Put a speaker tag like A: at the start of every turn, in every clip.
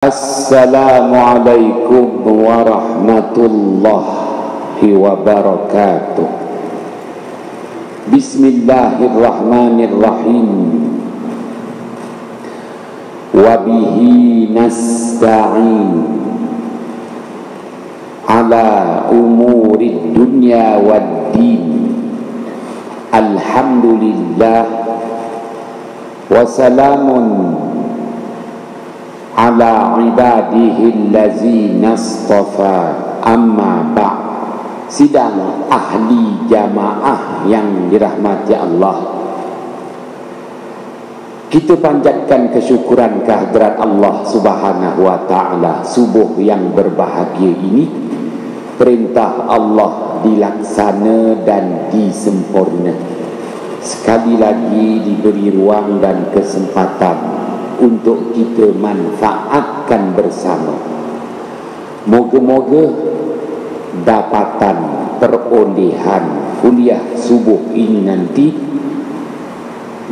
A: Assalamualaikum warahmatullahi wabarakatuh. Bismillahirrahmanirrahim. Wabihi nasta'in ala umurid dunya waddin. Alhamdulillah wa salamun ala ibadihi allazina astafa, amma ba'. Sidang ahli jamaah yang dirahmati Allah, kita panjatkan kesyukuran kehadrat Allah Subhanahu wa ta'ala. Subuh yang berbahagia ini, perintah Allah dilaksana dan disempurna. Sekali lagi diberi ruang dan kesempatan untuk kita manfaatkan bersama. Moga-moga dapatan perolehan kuliah subuh ini nanti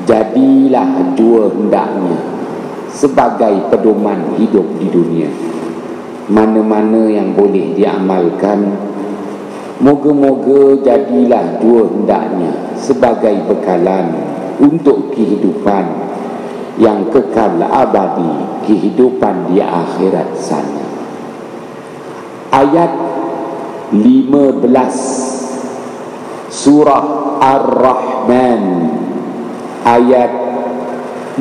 A: jadilah dua hendaknya sebagai pedoman hidup di dunia. Mana-mana yang boleh diamalkan, moga-moga jadilah dua hendaknya sebagai bekalan untuk kehidupan yang kekal abadi, kehidupan di akhirat sana. Ayat 15 surah Ar-Rahman, ayat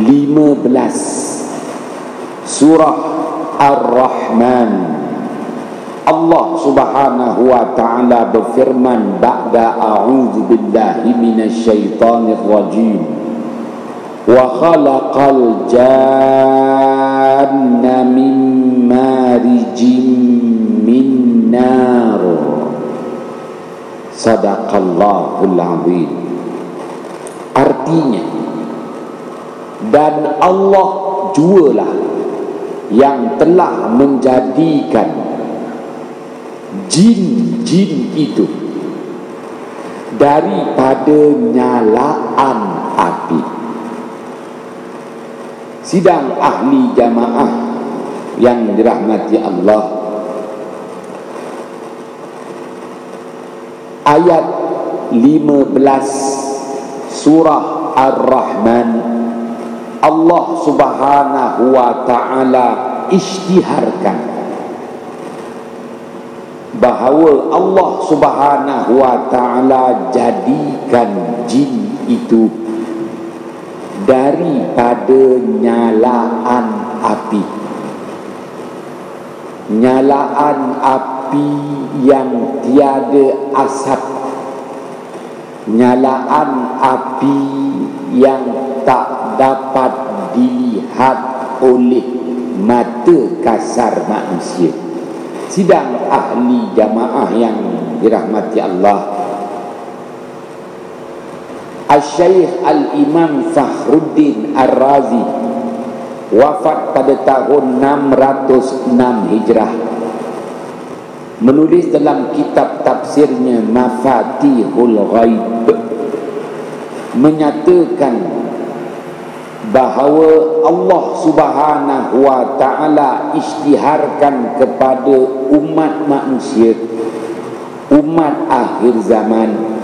A: 15 surah Ar-Rahman. Allah Subhanahu wa ta'ala berfirman ba'da a'udzu billahi minasyaitonir rajim. Wa khalaqal janna min marijin min nar. Sadaqallahul azim. Artinya, dan Allah jualah yang telah menjadikan jin-jin itu daripada nyalaan api. Sidang ahli jamaah yang dirahmati Allah, ayat 15 surah Ar-Rahman, Allah Subhanahu wa ta'ala isytiharkan bahawa Allah Subhanahu wa ta'ala jadikan jin itu daripada nyalaan api. Nyalaan api yang tiada asap, nyalaan api yang tak dapat dilihat oleh mata kasar manusia. Sidang ahli jamaah yang dirahmati Allah, Al-Syaikh Al-Imam Fakhruddin Ar-Razi wafat pada tahun 606 Hijrah, menulis dalam kitab tafsirnya Mafatihul Ghaib, menyatakan bahawa Allah Subhanahu wa ta'ala isytiharkan kepada umat manusia, umat akhir zaman,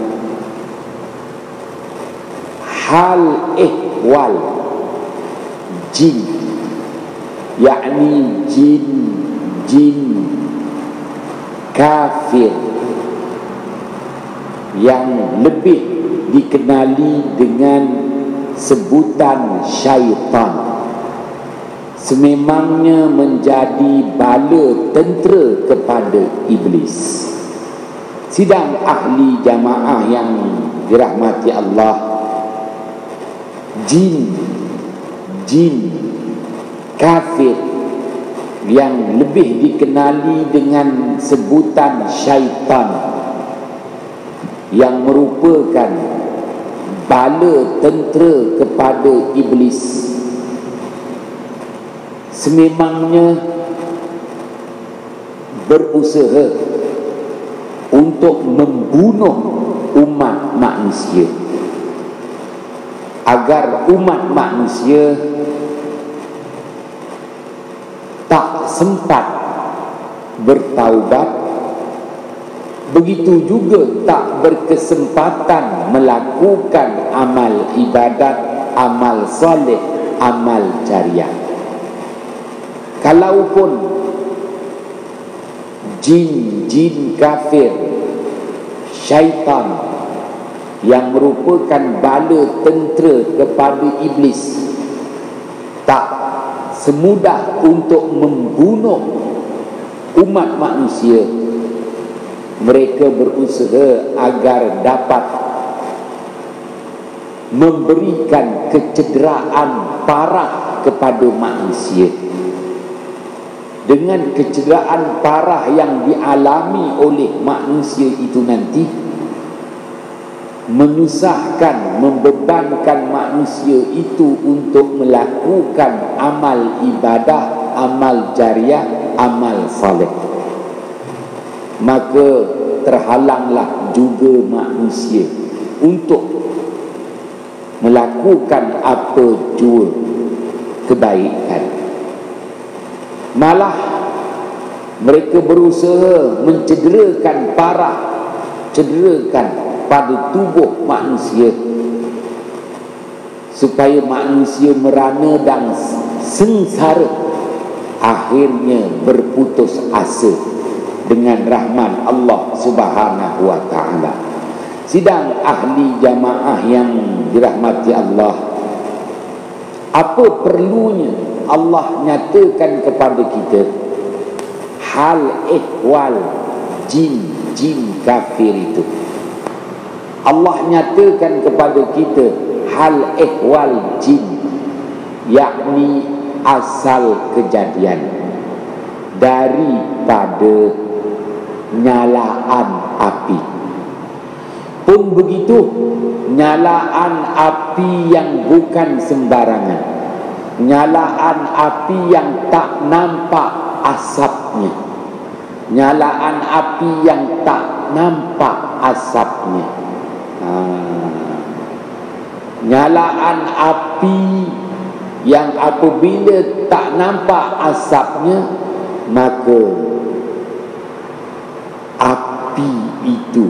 A: hal ihwal jin, yakni jin kafir yang lebih dikenali dengan sebutan syaitan, sememangnya menjadi bala tentera kepada iblis. Sidang ahli jamaah yang dirahmati Allah, jin kafir yang lebih dikenali dengan sebutan syaitan, yang merupakan bala tentera kepada iblis, sememangnya berusaha untuk membunuh umat manusia, agar umat manusia tak tak sempat bertaubat, begitu juga tak berkesempatan melakukan amal ibadat, amal soleh, amal jariah. Kalaupun jin kafir, syaitan yang merupakan bala tentera kepada iblis, tak semudah untuk membunuh umat manusia. Mereka berusaha agar dapat memberikan kecederaan parah kepada manusia. Dengan kecederaan parah yang dialami oleh manusia itu nanti menyusahkan, membebankan manusia itu untuk melakukan amal ibadah, amal jariah, amal saleh. Maka terhalanglah juga manusia untuk melakukan apa jua kebaikan. Malah mereka berusaha mencederakan parah, cederakan pada tubuh manusia, supaya manusia merana dan sengsara, akhirnya berputus asa dengan rahmat Allah Subhanahu wa ta'ala. Sidang ahli jamaah yang dirahmati Allah, apa perlunya Allah nyatakan kepada kita hal ehwal jin kafir itu? Allah nyatakan kepada kita hal ehwal jin, yakni asal kejadian daripada nyalaan api. Pun begitu, nyalaan api yang bukan sembarangan, nyalaan api yang tak nampak asapnya, nyalaan api yang tak nampak asapnya, nyalaan api yang apabila tak nampak asapnya, maka api itu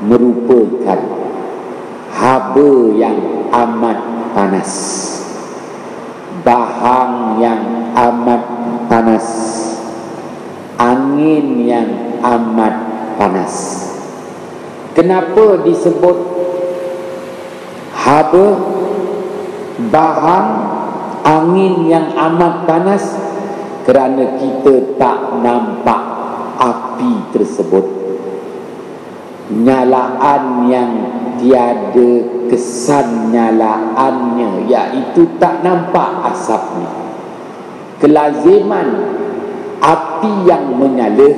A: merupakan haba yang amat panas, bahang yang amat panas, angin yang amat panas. Kenapa disebut haba, bahang, angin yang amat panas? Kerana kita tak nampak api tersebut. Nyalaan yang tiada kesan nyalaannya, iaitu tak nampak asapnya. Kelaziman api yang menyala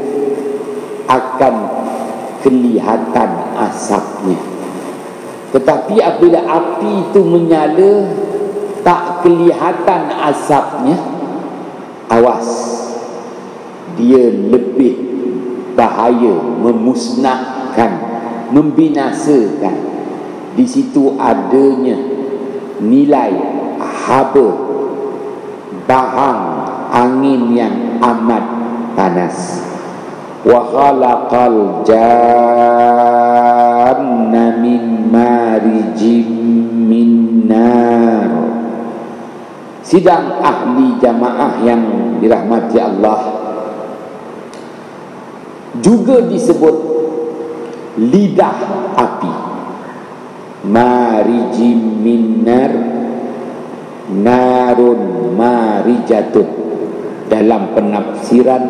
A: akan kelihatan asapnya. Tetapi apabila api itu menyala tak kelihatan asapnya, awas, dia lebih bahaya, memusnahkan, membinasakan. Di situ adanya nilai haba, bahang, angin yang amat panas. Wa khalaqal janna min marijim min nar. Sidang ahli jamaah yang dirahmati Allah, juga disebut lidah api, marijim min nar, narun marijatun. Dalam penafsiran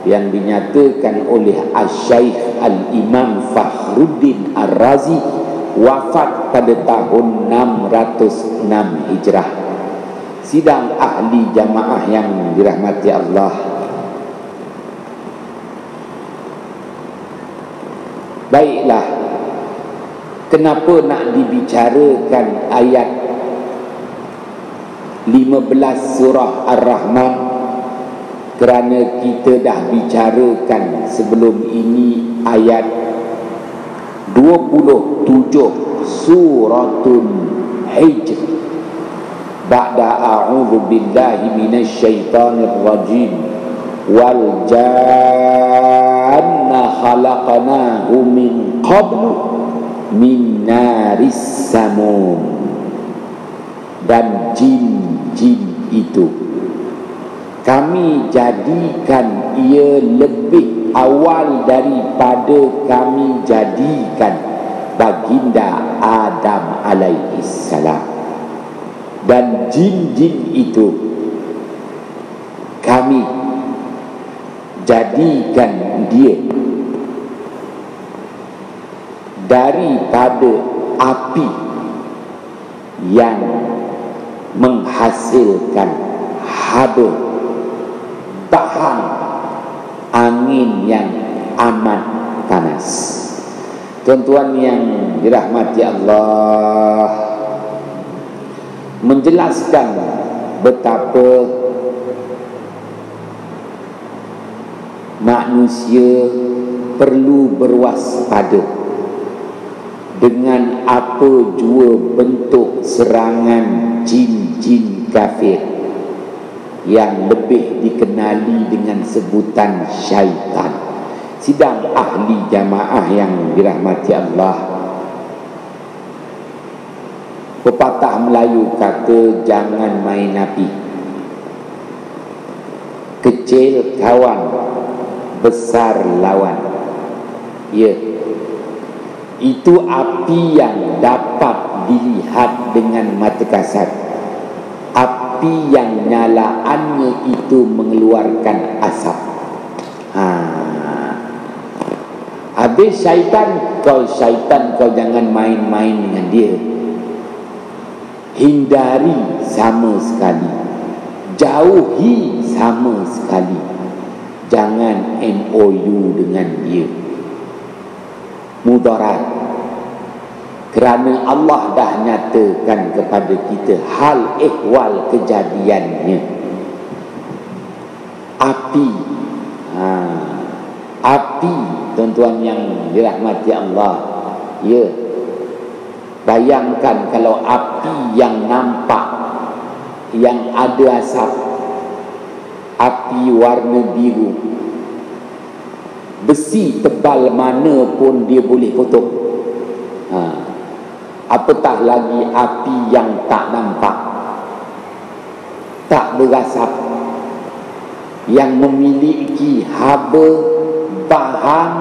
A: yang dinyatakan oleh Asy-Syaikh Al-Imam Fakhruddin Ar-Razi, wafat pada tahun 606 Hijrah. Sidang ahli jamaah yang dirahmati Allah, baiklah, kenapa nak dibicarakan ayat 15 surah Ar-Rahman? Kerana kita dah bicarakan sebelum ini ayat 27 Suratul Hijr. ba'da a'udzu billahi minasyaitonir rajim wal janna khalaqnahu min qablu min naris samum. Dan jin-jin itu kami jadikan ia lebih awal daripada kami jadikan baginda Adam alaihi salam. Dan jin-jin itu kami jadikan dia daripada api yang menghasilkan haba, tahan angin yang amat panas. Tuan-tuan yang dirahmati Allah, menjelaskan betapa manusia perlu berwaspada dengan apa jua bentuk serangan jin-jin kafir yang lebih dikenali dengan sebutan syaitan. Sidang ahli jamaah yang dirahmati Allah, pepatah Melayu kata jangan main api. Kecil kawan, besar lawan. Ya, itu api yang dapat dilihat dengan mata kasat. Api yang nyalaannya itu mengeluarkan asap. Habis syaitan, kau jangan main-main dengan dia. Hindari sama sekali, jauhi sama sekali. Jangan MOU dengan dia. Mudarat. Kerana Allah dah nyatakan kepada kita hal ehwal kejadiannya. Api. Api, tuan-tuan yang dirahmati Allah. Ya. Bayangkan kalau api yang nampak, yang ada asap, api warna biru, besi tebal mana pun dia boleh potong. Apatah lagi api yang tak nampak, tak berasap, yang memiliki haba, bahan,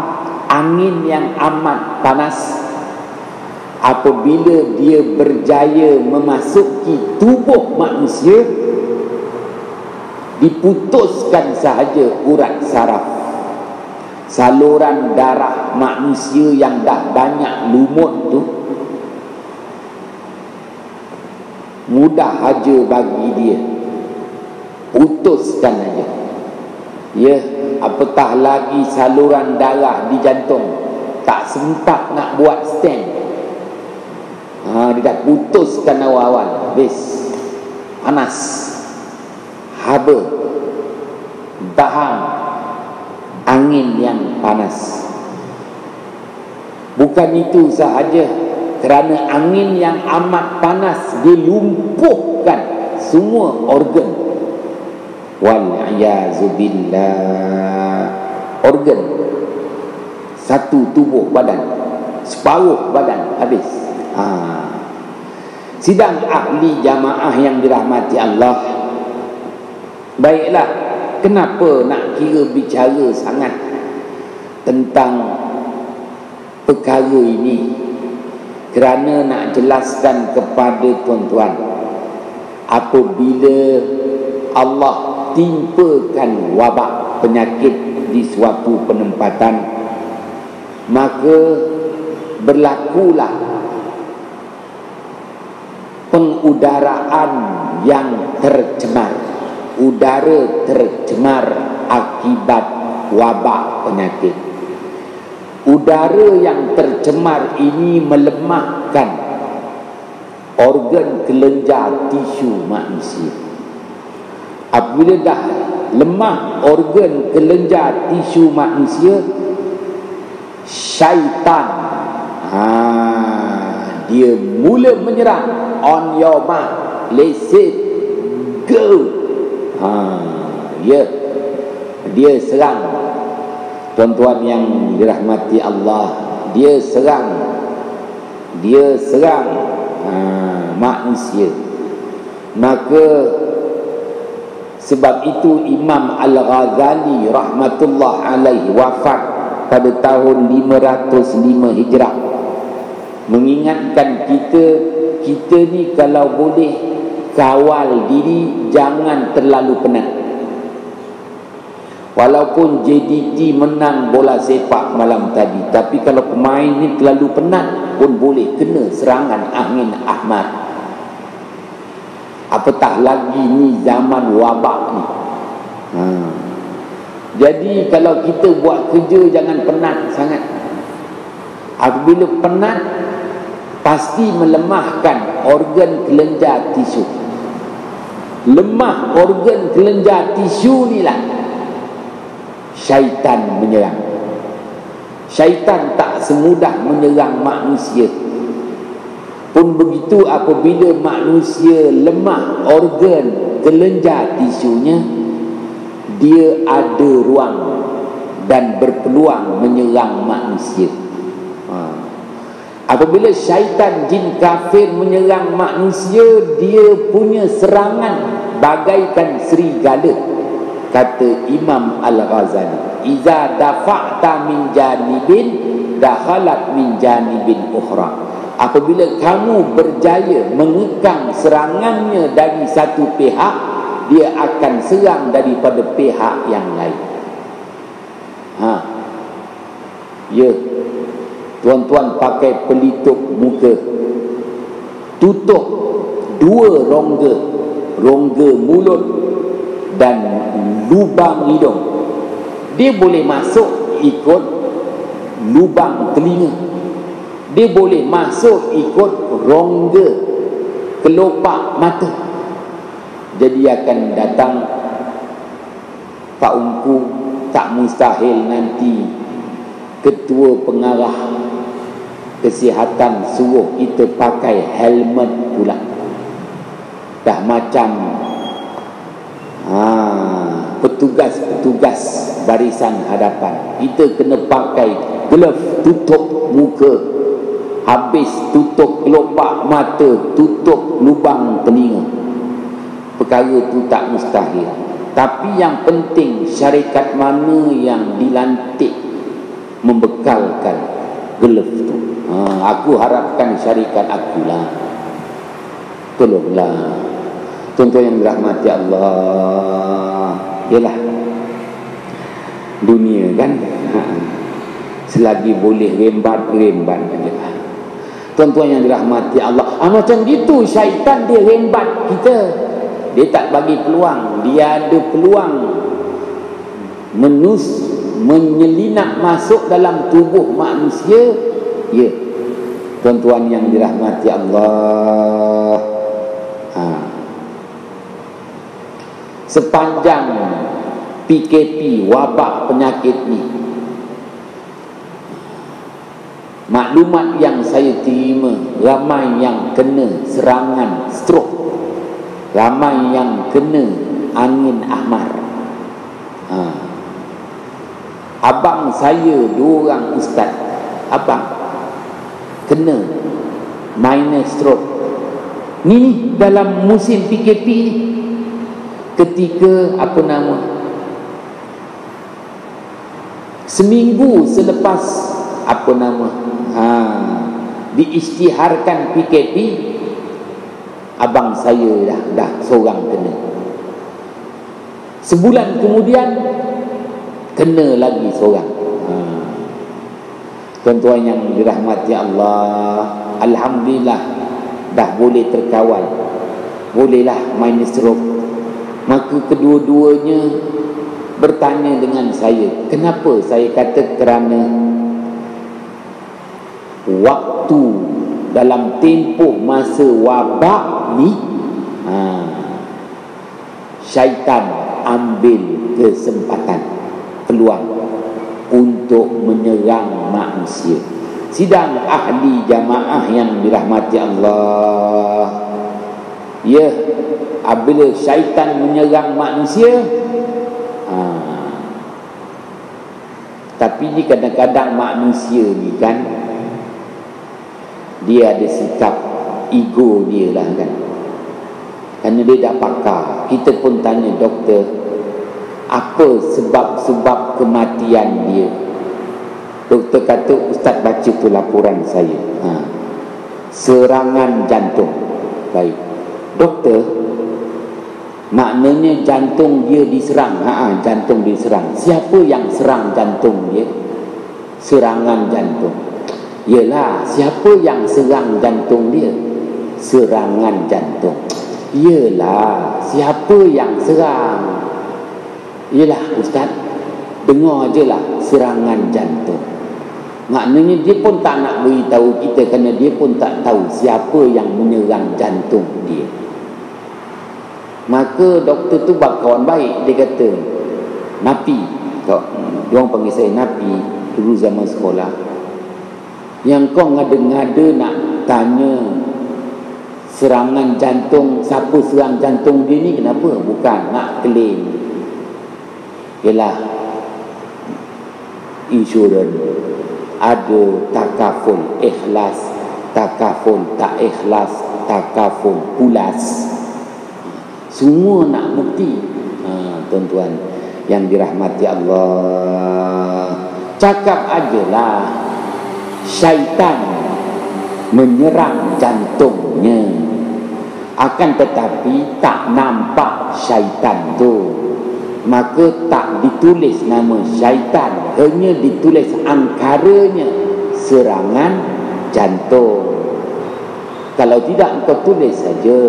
A: angin yang amat panas. Apabila dia berjaya memasuki tubuh manusia, diputuskan sahaja urat saraf, saluran darah manusia yang dah banyak lumut tu, mudah aja bagi dia, putuskan aja. Ya, apatah lagi saluran darah di jantung, tak sempat nak buat stent. Dia dah putuskan awal-awal. Habis panas, haba, bahan, angin yang panas. Bukan itu sahaja, kerana angin yang amat panas dilumpuhkan semua organ. Wal-i'yazubillah. Organ satu tubuh badan, separuh badan habis. Sidang ahli jamaah yang dirahmati Allah, baiklah, kenapa nak kira bicara sangat tentang perkara ini? Kerana nak jelaskan kepada tuan-tuan, apabila Allah timpakan wabak penyakit di suatu penempatan, maka berlakulah pengudaraan yang tercemar, udara tercemar akibat wabak penyakit. Udara yang tercemar ini melemahkan organ kelenjar tisu manusia. Apabila dah lemah organ kelenjar tisu manusia, syaitan dia mula menyerang on your mark, Let it go. Ya, dia serang. Tuan-tuan yang dirahmati Allah, dia serang manusia. Maka sebab itu Imam Al-Ghazali rahmatullah alaihi wafat pada tahun 505 Hijrah, mengingatkan kita ni kalau boleh kawal diri, jangan terlalu penat. Walaupun JDT menang bola sepak malam tadi, tapi kalau pemain ni terlalu penat pun boleh kena serangan angin ahmad. Apatah lagi ni zaman wabak ni. Jadi kalau kita buat kerja, jangan penat sangat. Apabila penat, pasti melemahkan organ kelenjar tisu. Lemah organ kelenjar tisu ni lah syaitan menyerang. Syaitan tak semudah menyerang manusia. Pun begitu, apabila manusia lemah organ kelenjar tisunya, dia ada ruang dan berpeluang menyerang manusia. Apabila syaitan jin kafir menyerang manusia, dia punya serangan bagaikan serigala. Kata Imam Al-Ghazali, iza dafa'ta min janibin dakhalat min janibin ukhra. Apabila kamu berjaya mengekang serangannya dari satu pihak, dia akan serang daripada pihak yang lain. Ya, tuan-tuan pakai pelitup muka, tutup dua rongga mulut dan lubang hidung. Dia boleh masuk ikut lubang telinga, dia boleh masuk ikut rongga kelopak mata. Jadi akan datang Pak Ungku, tak mustahil nanti ketua pengarah kesihatan suruh kita pakai helmet pula. Dah macam petugas barisan hadapan. Kita kena pakai glove tutup muka, habis tutup kelopak mata, tutup lubang telinga. Perkara tu tak mustahil. Tapi yang penting, syarikat mana yang dilantik membekalkan glove tu. Aku harapkan syarikat akulah. Tolonglah tuan-tuan yang dirahmati Allah. Yalah, dunia kan, selagi boleh rembat saja. Tuan-tuan yang dirahmati Allah, macam gitu syaitan dia rembat kita. Dia tak bagi peluang. Dia ada peluang menyelinap masuk dalam tubuh manusia. Ya, tuan-tuan yang dirahmati Allah, sepanjang PKP, wabak penyakit ni, maklumat yang saya terima, ramai yang kena serangan strok, ramai yang kena angin ahmar. Abang saya 2 orang ustaz, abang kena minor stroke ni dalam musim PKP ni. Ketika seminggu selepas diisytiharkan PKP, abang saya dah seorang kena. Sebulan kemudian kena lagi seorang. Tuan-tuan yang dirahmati Allah, alhamdulillah dah boleh terkawal, bolehlah minor stroke. Maka kedua-duanya bertanya dengan saya. Kenapa? Saya kata kerana waktu dalam tempoh masa wabak ni, syaitan ambil kesempatan, peluang untuk menyerang manusia. Sidang ahli jamaah yang dirahmati Allah, Ya, apabila syaitan menyerang manusia, tapi ni kadang-kadang manusia ni kan, dia ada sikap ego dia lah kan, kerana dia dah pakar. Kita pun tanya doktor, apa sebab-sebab kematian dia? Doktor kata, ustaz baca tu laporan saya, serangan jantung. Baik doktor, maknanya jantung dia diserang. Jantung diserang. Siapa yang serang jantung dia? Serangan jantung. Yelah, siapa yang serang jantung dia? Serangan jantung. Yelah, siapa yang serang? Yelah ustaz, dengar je lah, serangan jantung. Maknanya dia pun tak nak beritahu kita, kerana dia pun tak tahu siapa yang menyerang jantung dia. Maka doktor tu berkawan baik. Dia kata, Napi, diorang panggil saya Napi dulu zaman sekolah, yang kau ngada-ngada nak tanya serangan jantung, siapa serang jantung dia ni, kenapa? Bukan nak claim, ialah insurans, ada takaful ikhlas, takaful tak ikhlas, takaful pulas, semua nak bukti. Tuan-tuan yang dirahmati Allah, cakap ajalah syaitan menyerang jantungnya, akan tetapi tak nampak syaitan tu, maka tak ditulis nama syaitan, hanya ditulis angkaranya, serangan jantung. Kalau tidak, engkau tulis saja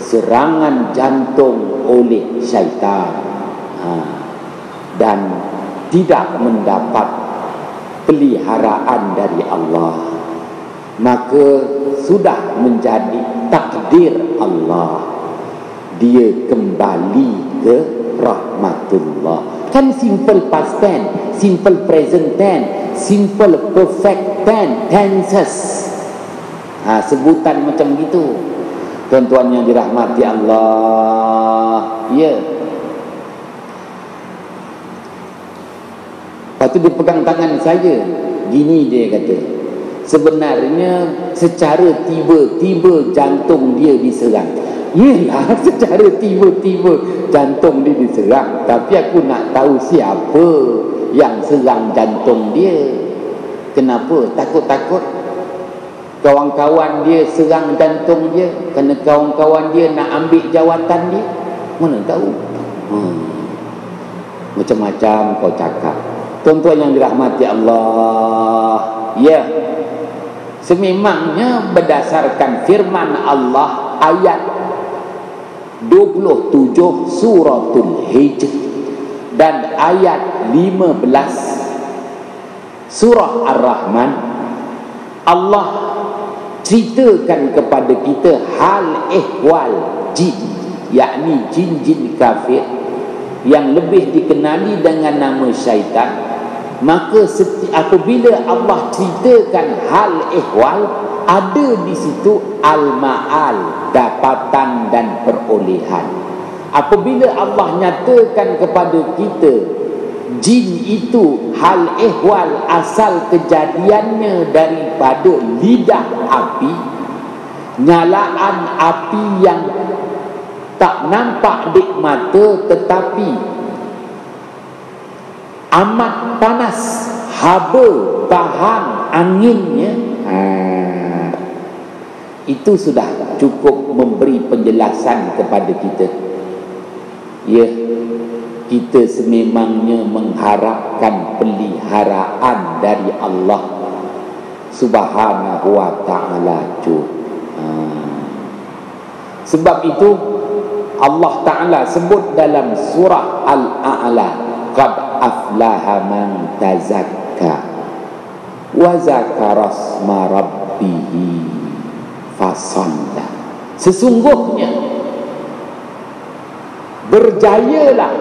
A: serangan jantung oleh syaitan, dan tidak mendapat peliharaan dari Allah, maka sudah menjadi takdir Allah, dia kembali ke rahmatullah. Kan simple past tense, simple present tense, simple perfect tenses. Sebutan macam gitu, tuan-tuan yang dirahmati Allah. Ya. Lepas tu dia pegang tangan saya, gini dia kata, sebenarnya secara tiba-tiba jantung dia diserang. Yelah, secara tiba-tiba jantung dia diserang, tapi aku nak tahu siapa yang serang jantung dia. Kenapa? Takut-takut kawan-kawan dia serang jantung dia, kerana kawan-kawan dia nak ambil jawatan dia. Mana tahu. Macam-macam kau cakap. Tuan-tuan yang dirahmati Allah, ya, sememangnya berdasarkan firman Allah ayat 27 suratul Hijr dan ayat 15 surah Ar-Rahman, Allah ceritakan kepada kita hal ehwal jin, yakni jin-jin kafir yang lebih dikenali dengan nama syaitan. Maka apabila Allah ceritakan hal ehwal, ada di situ al-ma'al, dapatan dan perolehan. Apabila Allah nyatakan kepada kita jin itu hal ehwal, asal kejadiannya daripada lidah api, nyalaan api yang tak nampak di mata tetapi amat panas, haba, tahan anginnya, itu sudah cukup memberi penjelasan kepada kita. Ya, kita sememangnya mengharapkan peliharaan dari Allah Subhanahu wa ta'ala. Sebab itu Allah Ta'ala sebut dalam surah Al-A'la, qad aflaha man tazakka wa zakara asma rabbih fasalla. Sesungguhnya berjayalah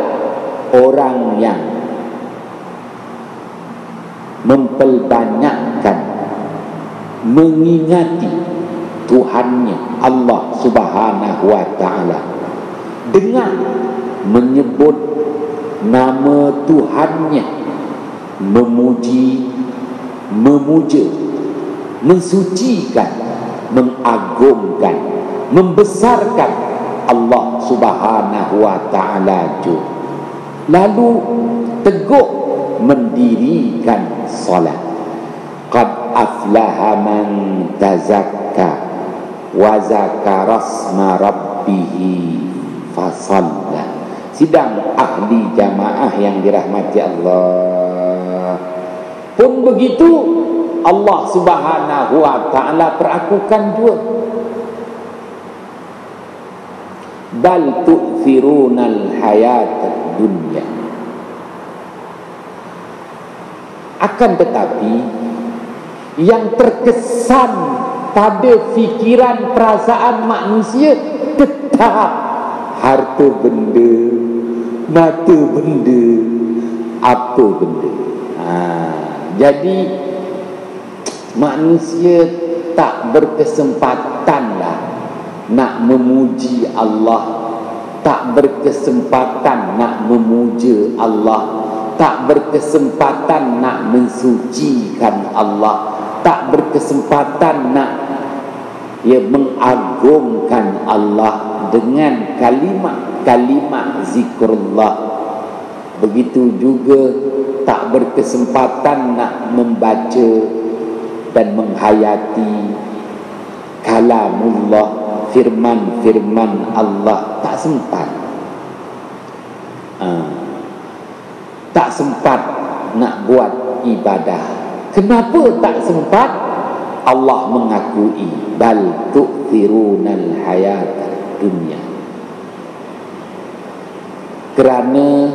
A: orang yang memperbanyakkan mengingati Tuhannya Allah Subhanahu wa ta'ala dengan menyebut nama Tuhannya, memuji, memuja, mensucikan, mengagungkan, membesarkan Allah Subhanahu wa ta'ala juga. Lalu teguh mendirikan solat. Qad aflaha man tazakka wa zakara asma rabbih fasalla. Sidang ahli jamaah yang dirahmati Allah. Pun begitu Allah Subhanahu wa ta'ala perakukan juga. Bal tu'thirunal hayatad dunya. Akan tetapi yang terkesan pada fikiran perasaan manusia tetap harta benda, mata benda, apa benda. Jadi manusia tak berkesempatanlah nak memuji Allah, tak berkesempatan nak memuja Allah, tak berkesempatan nak mensucikan Allah, tak berkesempatan nak mengagungkan Allah dengan kalimat-kalimat zikrullah. Begitu juga tak berkesempatan nak membaca dan menghayati kalamullah, firman-firman Allah. Tak sempat. Tak sempat nak buat ibadah. Kenapa tak sempat? Allah mengakui bal tu'thirunal hayatad dunya. Kerana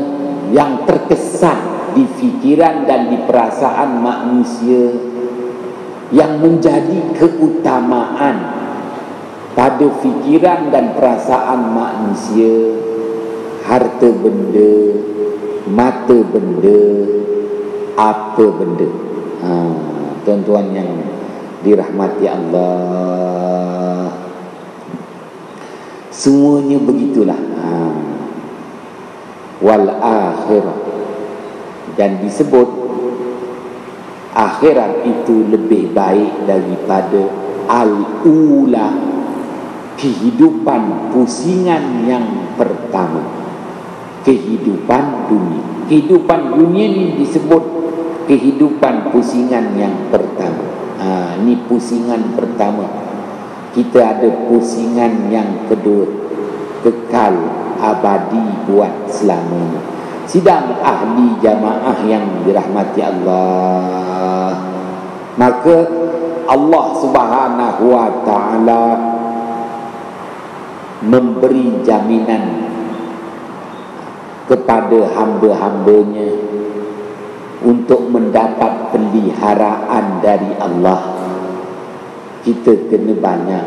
A: yang terkesan di fikiran dan di perasaan manusia, yang menjadi keutamaan pada fikiran dan perasaan manusia, harta benda, mata benda, apa benda. Tuan-tuan yang dirahmati Allah, semuanya begitulah. Wal akhirah, dan disebut akhirat itu lebih baik daripada al-ula, kehidupan pusingan yang pertama, kehidupan dunia. Kehidupan dunia ni disebut kehidupan pusingan yang pertama. Ni pusingan pertama. Kita ada pusingan yang kedua, kekal abadi buat selamanya. Sidang ahli jamaah yang dirahmati Allah, maka Allah Subhanahu wa ta'ala memberi jaminan kepada hamba-hambanya untuk mendapat peliharaan dari Allah. Kita kena banyak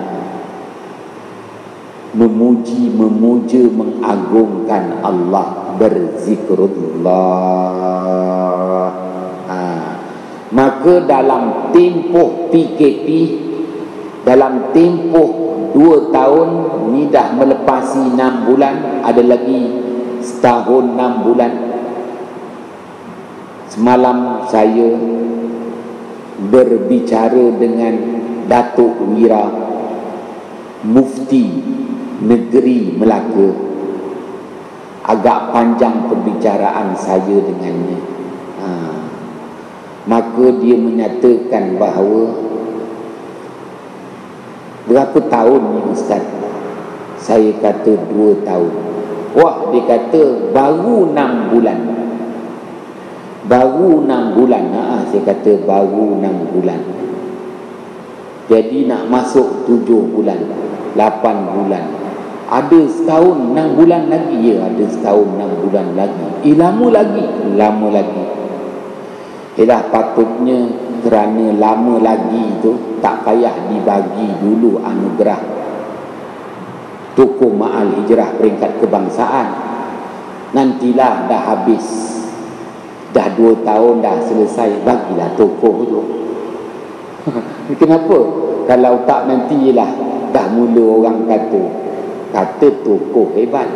A: memuji, memuja, mengagungkan Allah, berzikrullah. Maka dalam tempoh PKP, dalam tempoh 2 tahun ni dah melepasi 6 bulan, ada lagi setahun 6 bulan. Semalam saya berbicara dengan Datuk Wira, Mufti Negeri Melaka. Agak panjang perbicaraan saya dengannya. Maka dia menyatakan bahawa, berapa tahun ni Ustaz? Saya kata 2 tahun. Wah, dia kata baru 6 bulan. Baru 6 bulan. Saya kata baru 6 bulan. Jadi nak masuk 7 bulan, 8 bulan. Ada setahun 6 bulan lagi. Ya, ada setahun 6 bulan lagi. Lama lagi. Lama lagi. Dah patutnya kerana lama lagi tu tak payah dibagi dulu anugerah Tokoh Ma'al Hijrah peringkat kebangsaan. Nantilah dah habis, dah 2 tahun dah selesai, bagilah tokoh tu. Kenapa? Kalau tak nantilah dah mula orang kata tokoh hebat,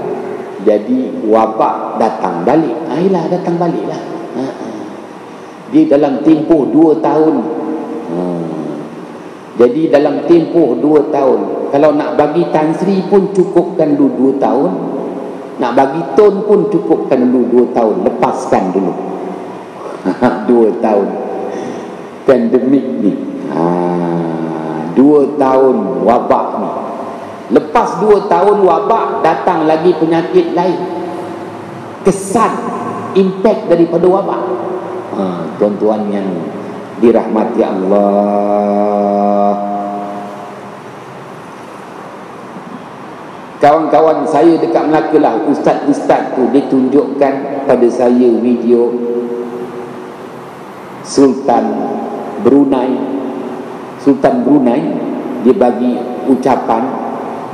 A: jadi wabak datang balik. Ayolah datang baliklah. Dia dalam tempoh 2 tahun. Jadi dalam tempoh 2 tahun, kalau nak bagi Tan Sri pun cukupkan dulu 2 tahun, nak bagi Tun pun cukupkan dulu 2 tahun, lepaskan dulu 2 tahun pandemik ni. 2 tahun wabak ni. Lepas 2 tahun wabak, datang lagi penyakit lain. Kesan, impact daripada wabak. Tuan-tuan yang dirahmati Allah, kawan-kawan saya dekat Melaka lah, ustaz-ustaz tu, dia tunjukkan pada saya video Sultan Brunei. Dia bagi ucapan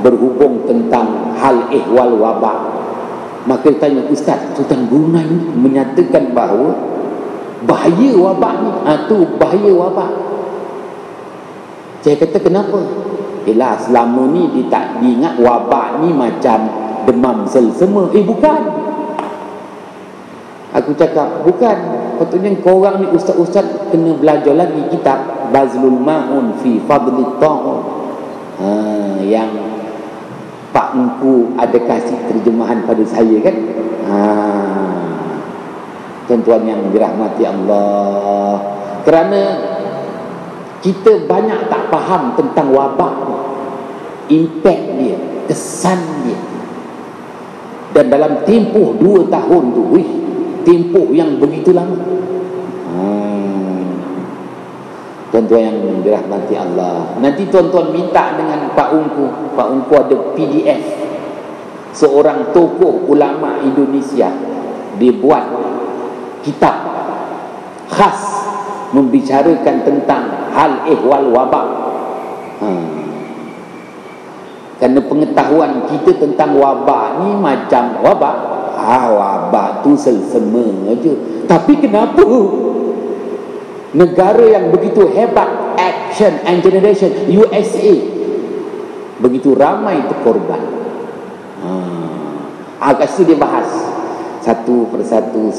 A: berhubung tentang hal ehwal wabak. Maka tanya, ustaz, Sultan Brunei menyatakan bahawa bahaya wabak ni. Tu bahaya wabak. Saya kata kenapa? Yelah, selama ni dia tak diingat wabak ni macam demam selsema. Bukan. Aku cakap bukan. Patutnya korang ni ustaz-ustaz kena belajar lagi kitab Bazlul Ma'un fi Fadlit Ta'un. Yang Pak Engku ada kasih terjemahan pada saya kan. Tuan-tuan yang dirahmati Allah, kerana kita banyak tak faham tentang wabak, impact dia, kesan dia. Dan dalam tempoh 2 tahun tu, tempoh yang begitu lama. Tuan-tuan yang dirahmati Allah, nanti tuan-tuan minta dengan Pak Ungku. Pak Ungku ada PDF, seorang tokoh ulama Indonesia, dia buat kitab khas membicarakan tentang hal ehwal wabak. Kerana pengetahuan kita tentang wabak ni macam wabak, wabak tu selsema aja. Tapi kenapa negara yang begitu hebat, Action and Generation, USA, begitu ramai terkorban? Agak dia bahas satu persatu.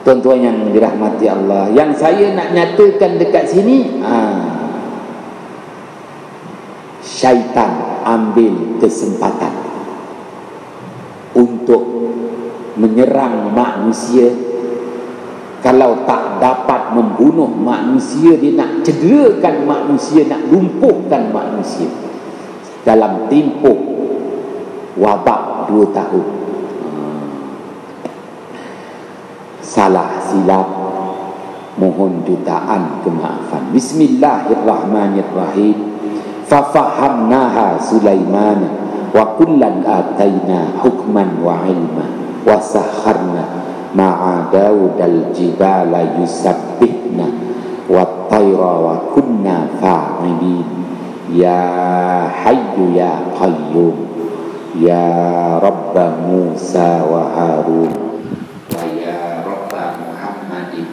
A: Tuan-tuan yang dirahmati Allah, yang saya nak nyatakan dekat sini, syaitan ambil kesempatan untuk menyerang manusia. Kalau tak dapat membunuh manusia, dia nak cederakan manusia, nak lumpuhkan manusia dalam tempoh wabak 2 tahun. Salah silap, mohon jutaan kemaafan. Bismillahirrahmanirrahim. Fafahamnaha Sulaiman wa kullan ataina hukman wa ilma wa sakharna ma'a Daudal jibala yusabbihna wa tayra wa kunna fa'ilin. Ya Hayyu ya Qayyum, ya Rabba Musa wa Harun, wa ya Rabba Muhammadin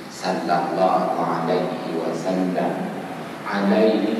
A: sallallahu alaihi wasallam, alaihi